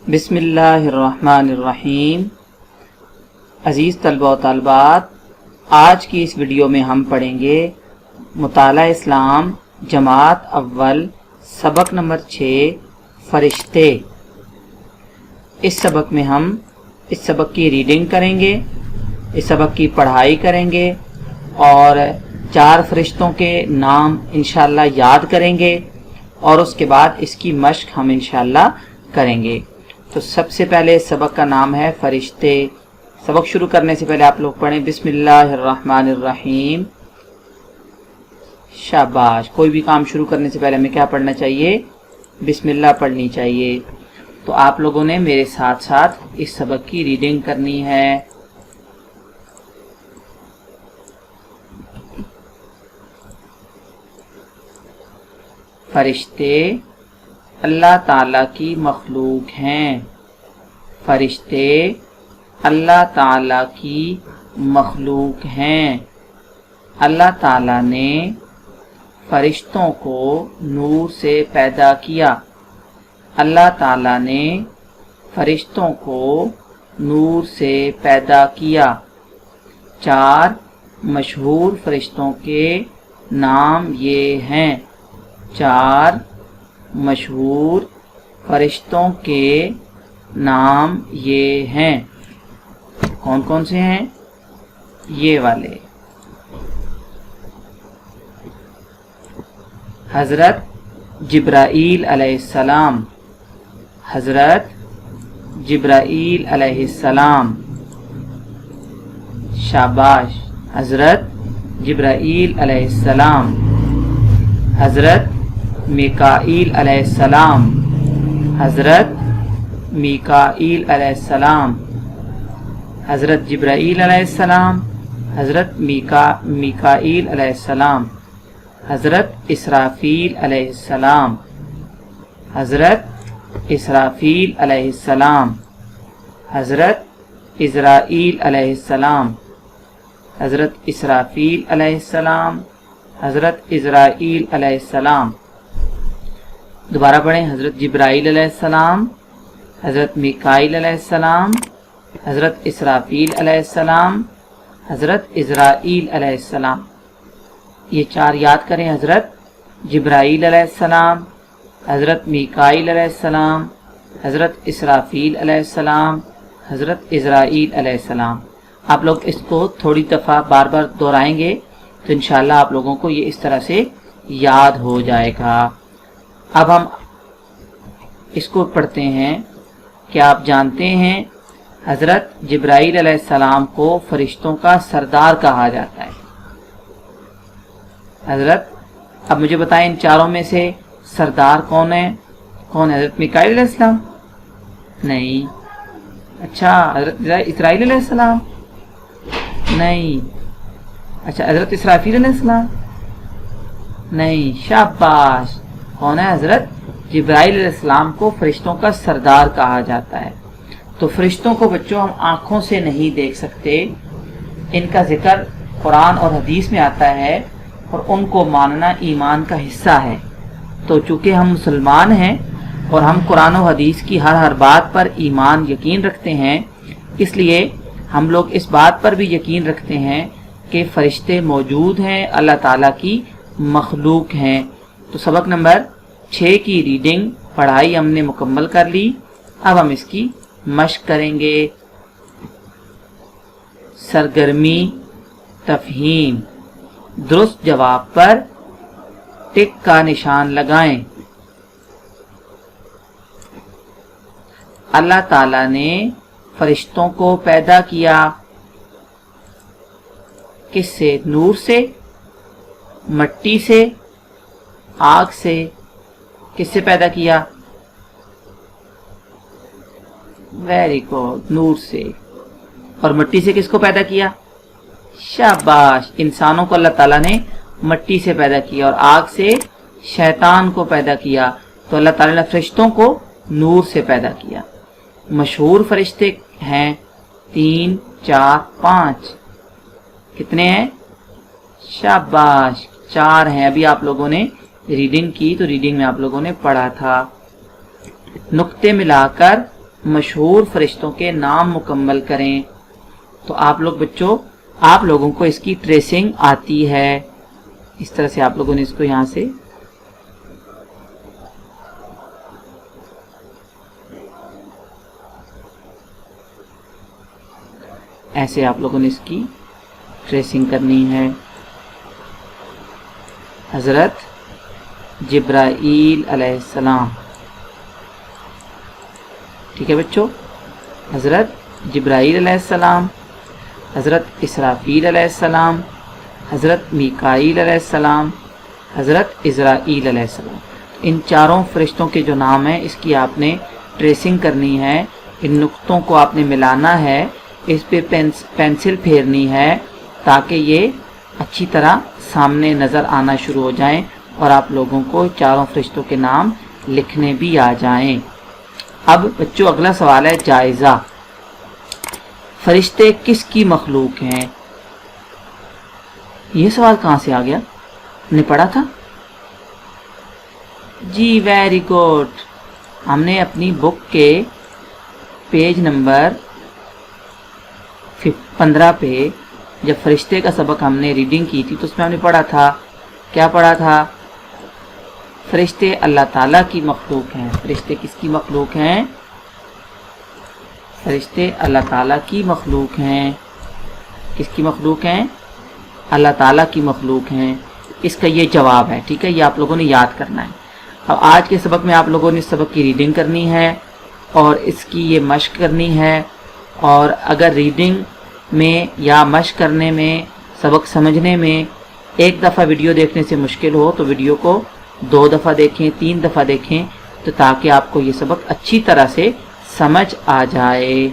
बिस्मिल्लाहिर्रहमानिर्रहीम। अज़ीज़ तलबा व तालिबात, आज की इस वीडियो में हम पढ़ेंगे मुताला इस्लाम जमात अव्वल सबक नंबर 6 फरिश्ते। इस सबक में हम इस सबक की रीडिंग करेंगे, इस सबक की पढ़ाई करेंगे और 4 फरिश्तों के नाम इंशाअल्लाह याद करेंगे और उसके बाद इसकी मश्क हम इंशाअल्लाह करेंगे। तो सबसे पहले सबक का नाम है फरिश्ते। सबक शुरू करने से पहले आप लोग पढ़ें बिस्मिल्लाहिर्रहमानिर्रहीम। शाबाश। कोई भी काम शुरू करने से पहले हमें क्या पढ़ना चाहिए? बिस्मिल्लाह पढ़नी चाहिए। तो आप लोगों ने मेरे साथ साथ इस सबक की रीडिंग करनी है। फरिश्ते अल्लाह ताला की मखलूक हैं। फरिश्ते अल्लाह ताला की मखलूक हैं। अल्लाह ताला ने फरिश्तों को नूर से पैदा किया। अल्लाह ताला ने फरिश्तों को नूर से पैदा किया। 4 मशहूर फरिश्तों के नाम ये हैं। 4 मशहूर फरिश्तों के नाम ये हैं। कौन कौन से हैं? ये वाले। हजरत जिब्राईल अलैहिस्सलाम। हजरत जिब्राईल अलैहिस्सलाम। शाबाश। हजरत जिब्राईल अलैहिस्सलाम। हजरत मीकाईल अलैहिस्सलाम। हजरत मीकाईल अलैहिस्सलाम। हजरत जिब्राईल अलैहिस्सलाम। हजरत मीकाईल अलैहिस्सलाम। हजरत इसराफील अलैहिस्सलाम। हजरत इसराफील अलैहिस्सलाम। हजरत इज़राईल अलैहिस्सलाम। हजरत इसराफील अलैहिस्सलाम। हजरत इज़राईल अलैहिस्सलाम। दोबारा पढ़ें। हजरत जिब्राईल अलैहिस्सलाम। हजरत मीकाईल अलैहिस्सलाम। हजरत इसराफील अलैहिस्सलाम। हजरत इज़राईल अलैहिस्सलाम। ये 4 याद करें। हजरत जिब्राईल अलैहिस्सलाम। हजरत मीकाईल अलैहिस्सलाम। हजरत इसराफील अलैहिस्सलाम। हजरत इज़राईल अलैहिस्सलाम। आप लोग इसको थोड़ी दफ़ा बार बार दोहराएंगे तो इंशाअल्लाह आप लोगों को ये इस तरह से याद हो जाएगा। अब हम इसको पढ़ते हैं। क्या आप जानते हैं हजरत जिब्राईल अलैहिस्सलाम को फरिश्तों का सरदार कहा जाता है? हजरत, अब मुझे बताएं इन 4 में से सरदार कौन है? कौन है? हजरत मीकाईल अलैहिस्सलाम? नहीं। अच्छा, हजरत इज़राईल अलैहिस्सलाम? नहीं। अच्छा, हजरत इसराफील अलैहिस्सलाम? नहीं। शाबाश। कौन है? हजरत जिब्राईल अलैहिस्सलाम को फरिश्तों का सरदार कहा जाता है। तो फरिश्तों को बच्चों हम आंखों से नहीं देख सकते, इनका जिक्र कुरान और हदीस में आता है और उनको मानना ईमान का हिस्सा है। तो चूंकि हम मुसलमान हैं और हम कुरान और हदीस की हर बात पर ईमान यकीन रखते हैं, इसलिए हम लोग इस बात पर भी यकीन रखते हैं कि फरिश्ते मौजूद हैं, अल्लाह ताला की मखलूक हैं। तो सबक नंबर 6 की रीडिंग पढ़ाई हमने मुकम्मल कर ली। अब हम इसकी मश्क करेंगे। सरगर्मी तफहीम। दुरुस्त जवाब पर टिक का निशान लगाएं। अल्लाह ताला ने फरिश्तों को पैदा किया। किससे? नूर से, मट्टी से, आग से। किससे पैदा किया? वेरी गुड, नूर से। और मट्टी से किसको पैदा किया? शाबाश। इंसानों को अल्लाह ताला ने मट्टी से पैदा किया और आग से शैतान को पैदा किया। तो अल्लाह ताला ने फरिश्तों को नूर से पैदा किया। मशहूर फरिश्ते हैं 3, 4, 5। कितने हैं? शाबाश, 4 हैं। अभी आप लोगों ने रीडिंग की तो रीडिंग में आप लोगों ने पढ़ा था। नुक्ते मिलाकर مشہور فرشتوں کے نام مکمل کریں. تو آپ لوگ بچوں، آپ لوگوں کو اس کی ٹریسنگ آتی ہے. اس طرح سے آپ لوگوں نے اس کو یہاں سے ایسے آپ لوگوں نے اس کی ٹریسنگ کرنی ہے. حضرت جبرائیل علیہ السلام. ٹھیک ہے بچوں، حضرت جبرائیل علیہ السلام، حضرت اسرافیل علیہ السلام، حضرت میکائیل علیہ السلام، حضرت عزرائیل علیہ السلام. ان چاروں فرشتوں کے جو نام ہیں اس کی آپ نے ٹریسنگ کرنی ہے. ان نقطوں کو آپ نے ملانا ہے، اس پہ پینسل پھیرنی ہے تاکہ یہ اچھی طرح سامنے نظر آنا شروع ہو جائیں اور آپ لوگوں کو چاروں فرشتوں کے نام لکھنے بھی آ جائیں. اب بچوں اگلا سوال ہے جائزہ. فرشتے کس کی مخلوق ہیں؟ یہ سوال کہاں سے آ گیا؟ نے پڑھا تھا جی، ویری گڈ. ہم نے اپنی بک کے پیج نمبر 15 پہ جب فرشتے کا سبق ہم نے ریڈنگ کی تھی تو اس میں ہم نے پڑھا تھا، کیا پڑھا تھا؟ فرشتے اللہ تعالیٰ کی مخلوق ہیں. فرشتے کس کی مخلوق ہیں؟ فرشتے اللہ تعالیٰ کی مخلوق ہیں. کس کی مخلوق ہیں؟ اللہ تعالیٰ کی مخلوق ہیں. اس کا یہ جواب ہے. ٹھیک ہے، یہ آپ لوگوں نے یاد کرنا ہے. اب آج کے سبق میں آپ لوگوں نے اس سبق کی ریڈنگ کرنی ہے اور اس کی یہ مشق کرنی ہے. اور اگر ریڈنگ میں یا مشق کرنے میں، سبق سمجھنے میں ایک دفعہ ویڈیو دیکھنے سے مشکل ہو تو ویڈیو کو 2 دفعہ دیکھیں، 3 دفعہ دیکھیں، تو تاکہ آپ کو یہ سبق اچھی طرح سے سمجھ آ جائے.